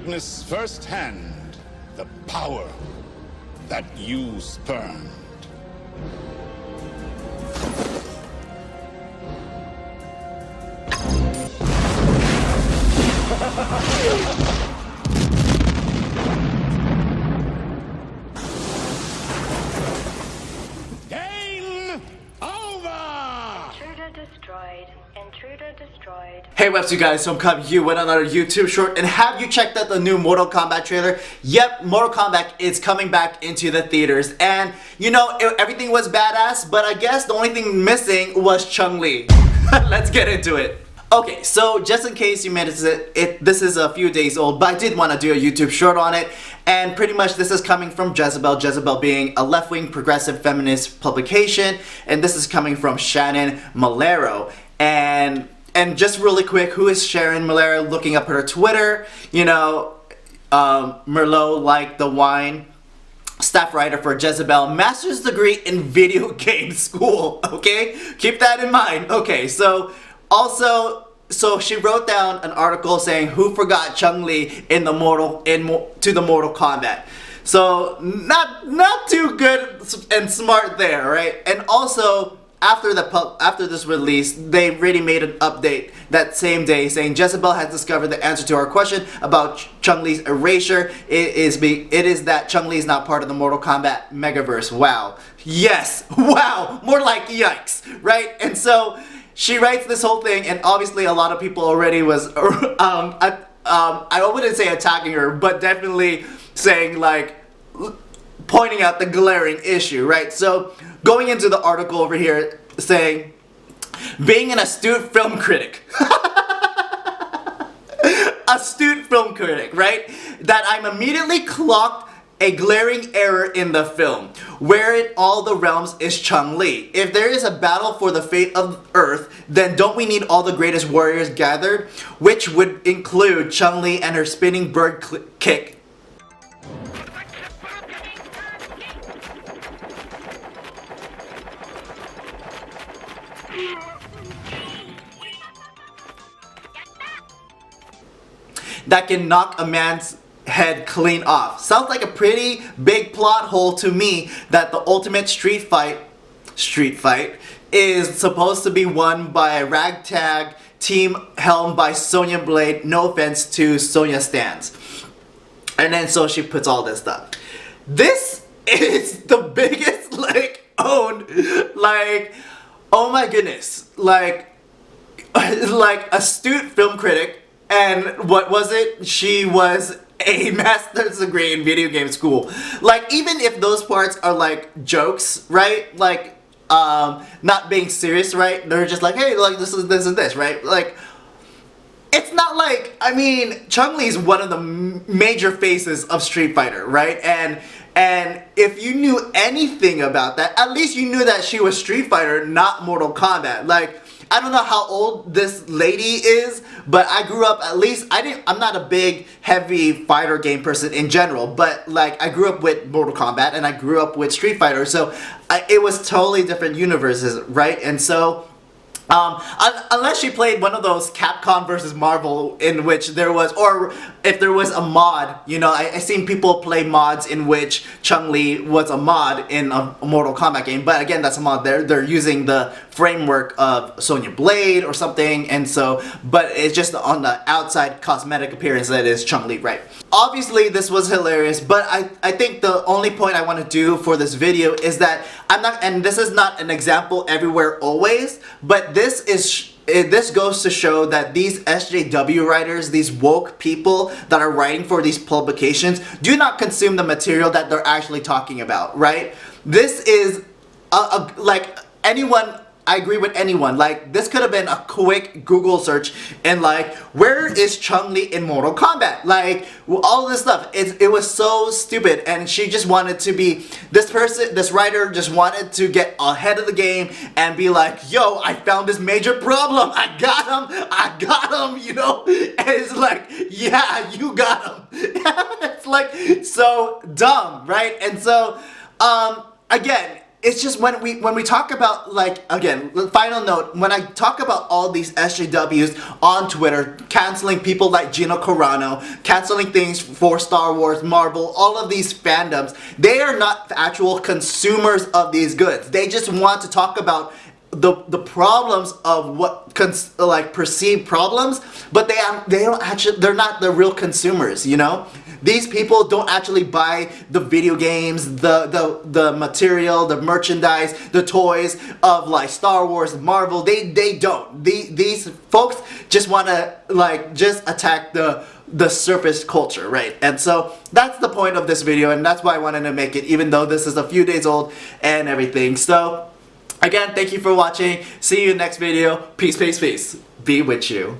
witness firsthand the power that you spurned. Game over! Intruder destroyed. Intruder destroyed. Hey, what's up, you guys? So I'm coming to you with another YouTube short, and have you checked out the new Mortal Kombat trailer? Yep, Mortal Kombat is coming back into the theaters, and you know, everything was badass, but I guess the only thing missing was Chun Li. Let's get into it. Okay, so just in case you missed it, this is a few days old, but I did want to do a YouTube short on it, and pretty much this is coming from Jezebel, Jezebel being a left-wing progressive feminist publication, and this is coming from Shannon Malero. And just really quick, who is Sharon Malero? Looking up her Twitter, you know, Merlot like the wine, staff writer for Jezebel, master's degree in video game school, okay? Keep that in mind. Okay, so also, so she wrote down an article saying who forgot Chun Li in the Mortal Kombat. So not too good and smart there, right? And also, after this release, they really made an update that same day saying Jezebel has discovered the answer to our question about Chun Li's erasure. It is that Chun Li is not part of the Mortal Kombat megaverse. Wow. Yes. Wow. More like yikes. Right? And so she writes this whole thing, and obviously a lot of people already was I wouldn't say attacking her, but definitely saying, like, pointing out the glaring issue, right? So going into the article over here saying, being an astute film critic, astute film critic, right? That I'm immediately clocked a glaring error in the film, where in all the realms is Chun Li. If there is a battle for the fate of Earth, then don't we need all the greatest warriors gathered? Which would include Chun Li and her spinning bird kick. That can knock a man's head clean off. Sounds like a pretty big plot hole to me, that the ultimate street fight is supposed to be won by a ragtag team helmed by Sonya Blade. No offense to Sonya Stans. And then so she puts all this stuff. This is the biggest, like, owned, like, oh my goodness, like astute film critic. And what was it? She was a master's degree in video game school. Like, even if those parts are like jokes, right? Like, not being serious, right? They're just like, hey, like, this is this, right? Like, it's not like, I mean, Chun Li is one of the major faces of Street Fighter, right? And if you knew anything about that, at least you knew that she was Street Fighter, not Mortal Kombat. Like, I don't know how old this lady is, but I grew up, at least, I'm not a big, heavy fighter game person in general, but like, I grew up with Mortal Kombat and I grew up with Street Fighter, so it was totally different universes, right? And so, unless she played one of those Capcom versus Marvel in which there was, or if there was a mod, you know, I seen people play mods in which Chun Li was a mod in a Mortal Kombat game, but again, that's a mod. They're using the framework of Sonya Blade or something, and so, but it's just on the outside cosmetic appearance that is Chun Li, right? Obviously, this was hilarious, but I think the only point I want to do for this video is that I'm not, and this is not an example everywhere always, but this goes to show that these SJW writers, these woke people that are writing for these publications, do not consume the material that they're actually talking about, right? This is like, anyone, I agree with anyone, like, this could have been a quick Google search and like, where is Chun Li in Mortal Kombat? Like, all this stuff, it was so stupid, and she just wanted to be, this writer just wanted to get ahead of the game and be like, yo, I found this major problem, I got him, you know? And it's like, yeah, you got him. It's like, so dumb, right? And so, again, it's just when we talk about, like, again, final note, when I talk about all these SJWs on Twitter canceling people like Gino Carano, canceling things for Star Wars, Marvel, all of these fandoms, they are not actual consumers of these goods. They just want to talk about the problems of what like perceived problems, but they don't actually, they're not the real consumers, you know? These people don't actually buy the video games, the material, the merchandise, the toys of like Star Wars, Marvel. They don't. These folks just want to like just attack the surface culture, right? And so that's the point of this video, and that's why I wanted to make it, even though this is a few days old and everything. So again, thank you for watching. See you in the next video. Peace, peace, peace. Be with you.